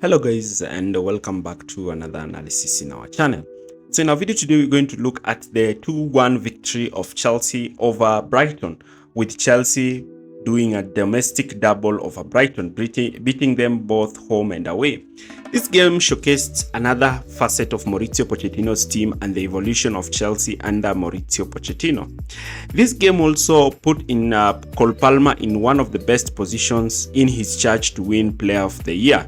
Hello guys, and welcome back to another analysis in our channel. So in our video today, we're going to look at the 2-1 victory of Chelsea over Brighton, with Chelsea doing a domestic double over Brighton, beating them both home and away. This game showcased another facet of Mauricio Pochettino's team and the evolution of Chelsea under Mauricio Pochettino. This game also put in Cole Palmer in one of the best positions in his charge to win Player of the Year,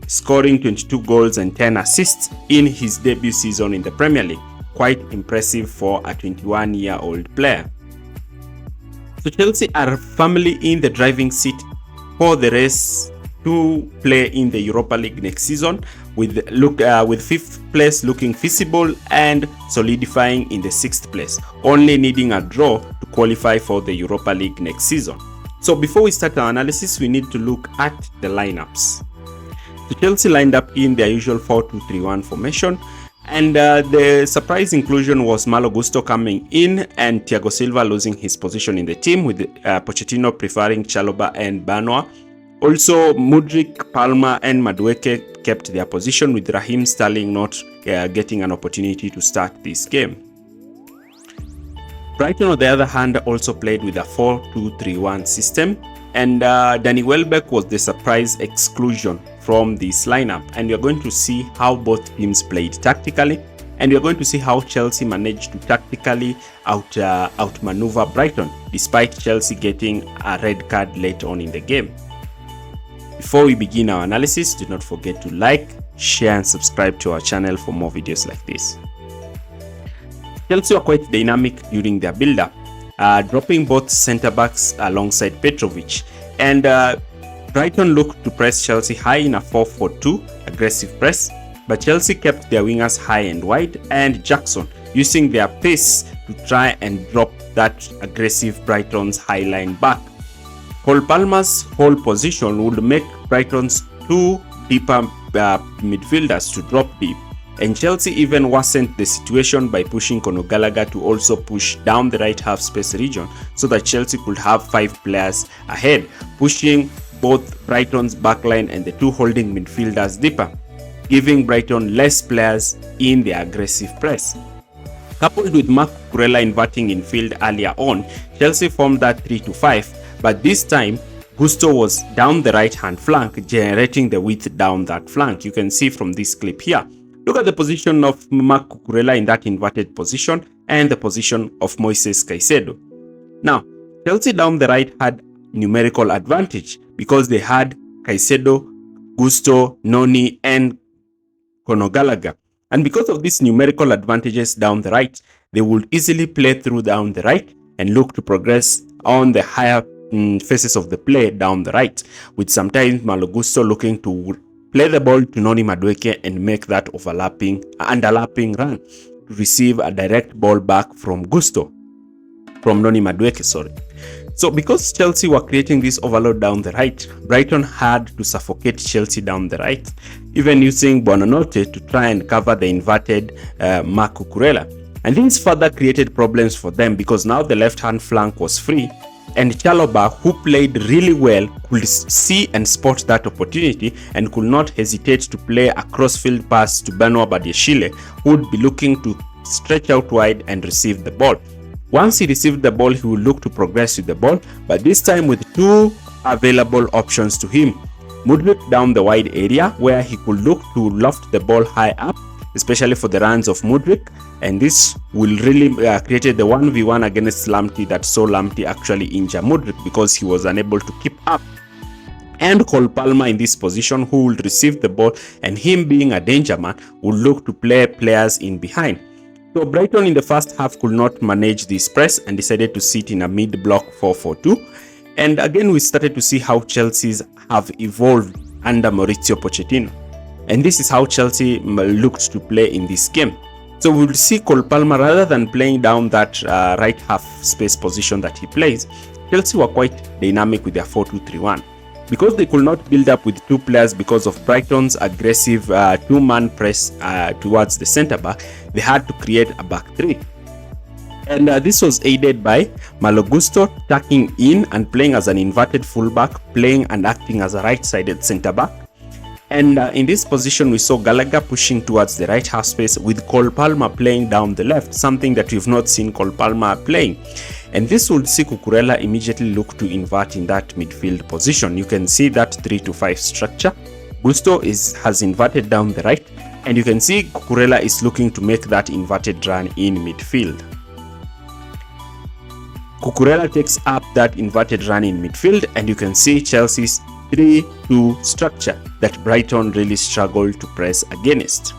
scoring 22 goals and 10 assists in his debut season in the Premier League. Quite impressive for a 21-year-old player. So Chelsea are firmly in the driving seat for the race to play in the Europa League next season, with 5th place looking feasible and solidifying in the 6th place, only needing a draw to qualify for the Europa League next season. So before we start our analysis, we need to look at the lineups. So Chelsea lined up in their usual 4-2-3-1 formation, and the surprise inclusion was Malo Gusto coming in and Thiago Silva losing his position in the team, with Pochettino preferring Chalobah and Banoa. Also, Mudryk, Palmer and Madueke kept their position, with Raheem Sterling not getting an opportunity to start this game. Brighton, on the other hand, also played with a 4-2-3-1 system, and Danny Welbeck was the surprise exclusion from this lineup, and we are going to see how both teams played tactically, and we are going to see how Chelsea managed to tactically outmaneuver Brighton, despite Chelsea getting a red card late on in the game. Before we begin our analysis, do not forget to like, share and subscribe to our channel for more videos like this. Chelsea were quite dynamic during their build-up, dropping both centre-backs alongside Petrovic, and Brighton looked to press Chelsea high in a 4-4-2 aggressive press, but Chelsea kept their wingers high and wide, and Jackson using their pace to try and drop that aggressive Brighton's high line back. Cole Palmer's whole position would make Brighton's two deeper midfielders to drop deep, and Chelsea even worsened the situation by pushing Conor Gallagher to also push down the right half space region, so that Chelsea could have 5 players ahead, pushing both Brighton's backline and the two holding midfielders deeper, giving Brighton less players in their aggressive press. Coupled with Cucurella inverting in field earlier on, Chelsea formed that 3-5, but this time Gusto was down the right hand flank, generating the width down that flank. You can see from this clip here. Look at the position of Cucurella in that inverted position and the position of Moises Caicedo. Now, Chelsea down the right had numerical advantage because they had Caicedo, Gusto, Noni and Conor Gallagher. And because of these numerical advantages down the right, they would easily play through down the right and look to progress on the higher phases of the play down the right, with sometimes Malo Gusto looking to play the ball to Noni Madueke and make that underlapping run to receive a direct ball back from Noni Madueke, sorry. So because Chelsea were creating this overload down the right, Brighton had to suffocate Chelsea down the right, even using Buonanotte to try and cover the inverted Cucurella. And this further created problems for them, because now the left-hand flank was free, and Chalobah, who played really well, could see and spot that opportunity and could not hesitate to play a cross-field pass to Benoit Badiashile, who would be looking to stretch out wide and receive the ball. Once he received the ball, he would look to progress with the ball, but this time with two available options to him. Mudryk down the wide area, where he could look to loft the ball high up, especially for the runs of Mudryk, and this will really create the 1v1 against Lamptey that saw Lamptey actually injure Mudryk because he was unable to keep up. And Cole Palmer in this position, who will receive the ball, and him being a danger man, will look to play players in behind. So Brighton in the first half could not manage this press and decided to sit in a mid-block 4-4-2. And again, we started to see how Chelsea's have evolved under Mauricio Pochettino. And this is how Chelsea looked to play in this game. So we'll see Cole Palmer, rather than playing down that right half space position that he plays, Chelsea were quite dynamic with their 4-2-3-1. Because they could not build up with 2 players because of Brighton's aggressive 2-man press towards the centre-back, they had to create a back 3. And this was aided by Malo Gusto tucking in and playing as an inverted fullback, playing and acting as a right-sided centre-back. And in this position, we saw Gallagher pushing towards the right half space with Cole Palmer playing down the left, something that we've not seen Cole Palmer playing. And this would see Cucurella immediately look to invert in that midfield position. You can see that 3-5 structure. Gusto has inverted down the right, and you can see Cucurella is looking to make that inverted run in midfield. Cucurella takes up that inverted run in midfield, and you can see Chelsea's 3-2 structure that Brighton really struggled to press against.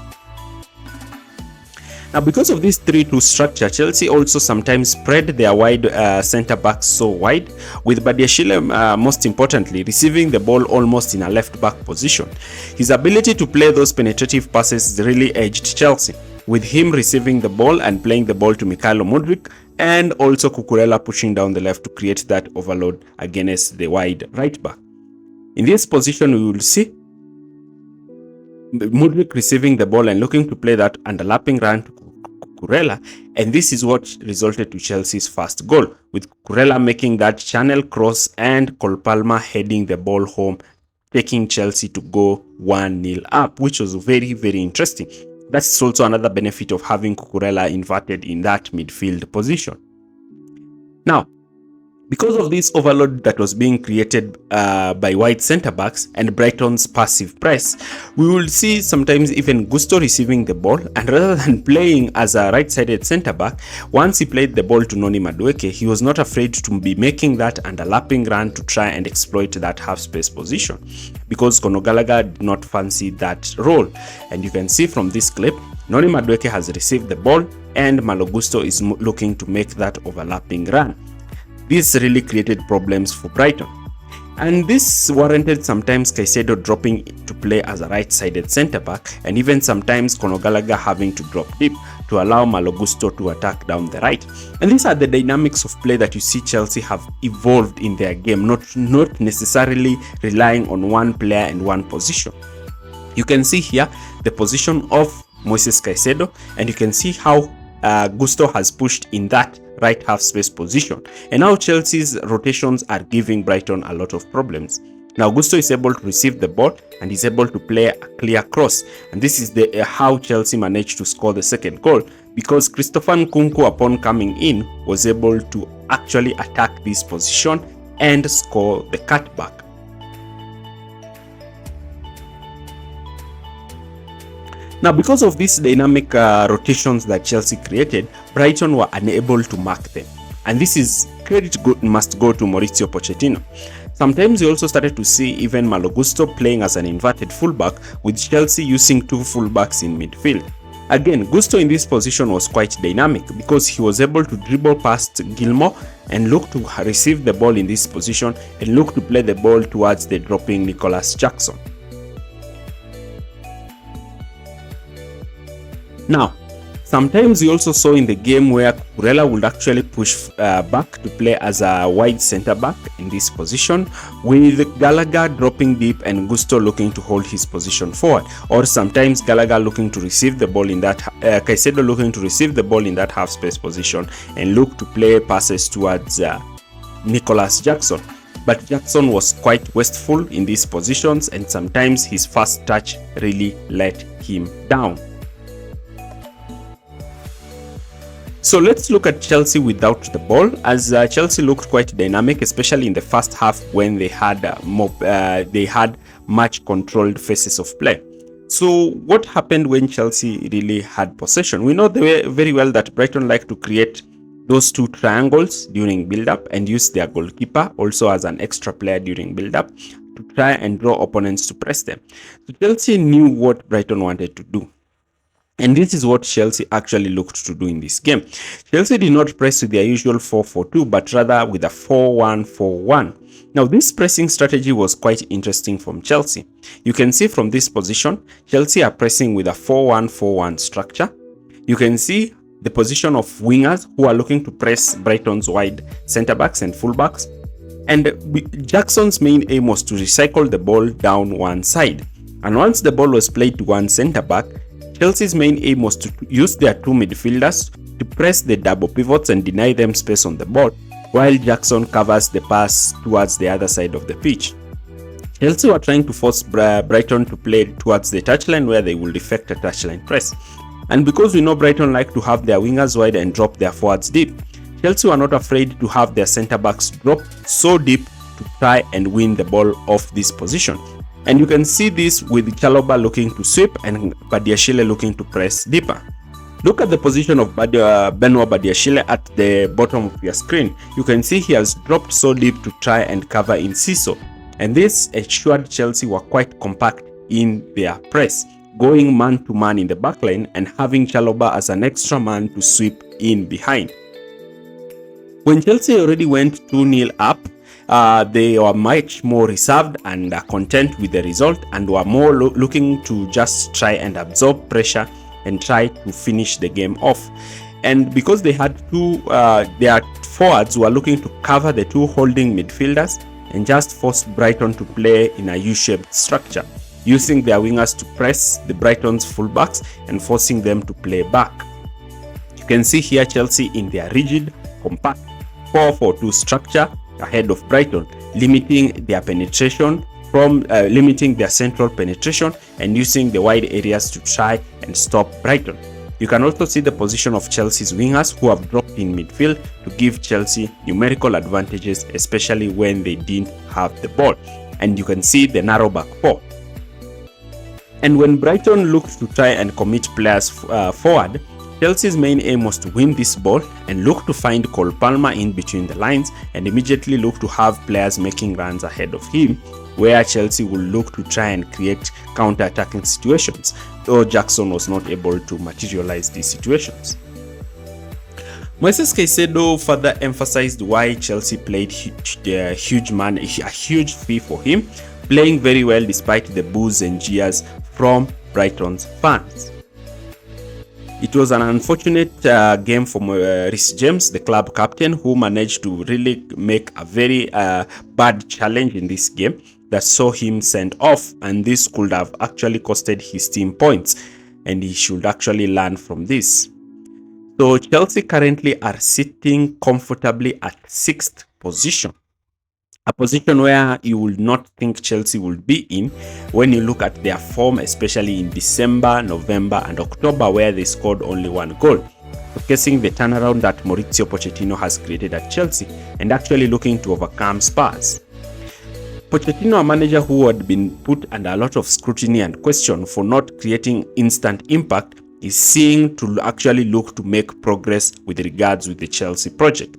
Now, because of this 3-2 structure, Chelsea also sometimes spread their wide centre backs so wide, with Badiashile most importantly receiving the ball almost in a left back position. His ability to play those penetrative passes really edged Chelsea, with him receiving the ball and playing the ball to Mykhailo Mudryk, and also Cucurella pushing down the left to create that overload against the wide right back. In this position, we will see Mudryk receiving the ball and looking to play that underlapping run to Cucurella, and this is what resulted to Chelsea's first goal, with Cucurella making that channel cross and Cole Palmer heading the ball home, taking Chelsea to go 1-0 up, which was very, very interesting. That's also another benefit of having Cucurella inverted in that midfield position. Now, because of this overload that was being created by wide centre-backs and Brighton's passive press, we will see sometimes even Gusto receiving the ball, and rather than playing as a right-sided centre-back, once he played the ball to Noni Madueke, he was not afraid to be making that underlapping run to try and exploit that half-space position, because Conor Gallagher did not fancy that role. And you can see from this clip, Noni Madueke has received the ball and Malo Gusto is looking to make that overlapping run. This really created problems for Brighton, and this warranted sometimes Caicedo dropping to play as a right-sided centre-back, and even sometimes Conor Gallagher having to drop deep to allow Malo Gusto to attack down the right. And these are the dynamics of play that you see Chelsea have evolved in their game, not necessarily relying on one player and one position. You can see here the position of Moises Caicedo, and you can see how Gusto has pushed in that right half space position, and now Chelsea's rotations are giving Brighton a lot of problems. Now Gusto is able to receive the ball and is able to play a clear cross, and this is how Chelsea managed to score the second goal, because Christopher Nkunku, upon coming in, was able to actually attack this position and score the cutback. Now, because of these dynamic rotations that Chelsea created, Brighton were unable to mark them. And this is credit must go to Mauricio Pochettino. Sometimes you also started to see even Malo Gusto playing as an inverted fullback, with Chelsea using two fullbacks in midfield. Again, Gusto in this position was quite dynamic because he was able to dribble past Gilmour and look to receive the ball in this position and look to play the ball towards the dropping Nicholas Jackson. Now, sometimes you also saw in the game where Cucurella would actually push back to play as a wide centre-back in this position, with Gallagher dropping deep and Gusto looking to hold his position forward, or sometimes Gallagher looking to receive the ball in that, Caicedo looking to receive the ball in that half-space position and look to play passes towards Nicholas Jackson. But Jackson was quite wasteful in these positions, and sometimes his first touch really let him down. So let's look at Chelsea without the ball, as Chelsea looked quite dynamic, especially in the first half when they had much controlled phases of play. So what happened when Chelsea really had possession? We know very well that Brighton like to create those two triangles during build-up and use their goalkeeper also as an extra player during build-up to try and draw opponents to press them. So Chelsea knew what Brighton wanted to do. And this is what Chelsea actually looked to do in this game. Chelsea did not press with their usual 4-4-2, but rather with a 4-1-4-1. Now, this pressing strategy was quite interesting from Chelsea. You can see from this position, Chelsea are pressing with a 4-1-4-1 structure. You can see the position of wingers who are looking to press Brighton's wide centre-backs and full-backs. And Jackson's main aim was to recycle the ball down one side. And once the ball was played to one centre-back, Chelsea's main aim was to use their two midfielders to press the double pivots and deny them space on the ball, while Jackson covers the pass towards the other side of the pitch. Chelsea were trying to force Brighton to play towards the touchline where they will effect a touchline press. And because we know Brighton like to have their wingers wide and drop their forwards deep, Chelsea were not afraid to have their centre-backs drop so deep to try and win the ball off this position. And you can see this with Chalobah looking to sweep and Badiashile looking to press deeper. Look at the position of Benoit Badiashile at the bottom of your screen. You can see he has dropped so deep to try and cover in Enciso. And this ensured Chelsea were quite compact in their press, going man-to-man in the backline and having Chalobah as an extra man to sweep in behind. When Chelsea already went 2-0 up, they were much more reserved and content with the result and were more looking to just try and absorb pressure and try to finish the game off. And because they had their forwards were looking to cover the two holding midfielders and just forced Brighton to play in a U-shaped structure, using their wingers to press the Brighton's fullbacks and forcing them to play back. You can see here Chelsea in their rigid, compact 4-4-2 structure ahead of Brighton, limiting their penetration limiting their central penetration and using the wide areas to try and stop Brighton. You can also see the position of Chelsea's wingers who have dropped in midfield to give Chelsea numerical advantages, especially when they didn't have the ball. And you can see the narrow back four. And when Brighton looked to try and commit players forward, Chelsea's main aim was to win this ball and look to find Cole Palmer in between the lines and immediately look to have players making runs ahead of him, where Chelsea will look to try and create counter-attacking situations, though Jackson was not able to materialize these situations. Moises Caicedo further emphasized why Chelsea played a huge fee for him, playing very well despite the boos and jeers from Brighton's fans. It was an unfortunate game for Reece James, the club captain, who managed to really make a very bad challenge in this game that saw him sent off, and this could have actually costed his team points, and he should actually learn from this. So Chelsea currently are sitting comfortably at 6th position. A position where you will not think Chelsea will be in when you look at their form, especially in December, November and October, where they scored only 1 goal, showcasing the turnaround that Maurizio Pochettino has created at Chelsea and actually looking to overcome Spurs. Pochettino, a manager who had been put under a lot of scrutiny and question for not creating instant impact, is seeing to actually look to make progress with regards with the Chelsea project.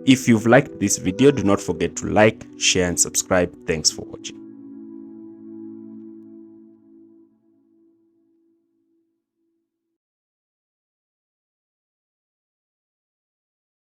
If you've liked this video, do not forget to like, share and subscribe. Thanks for watching.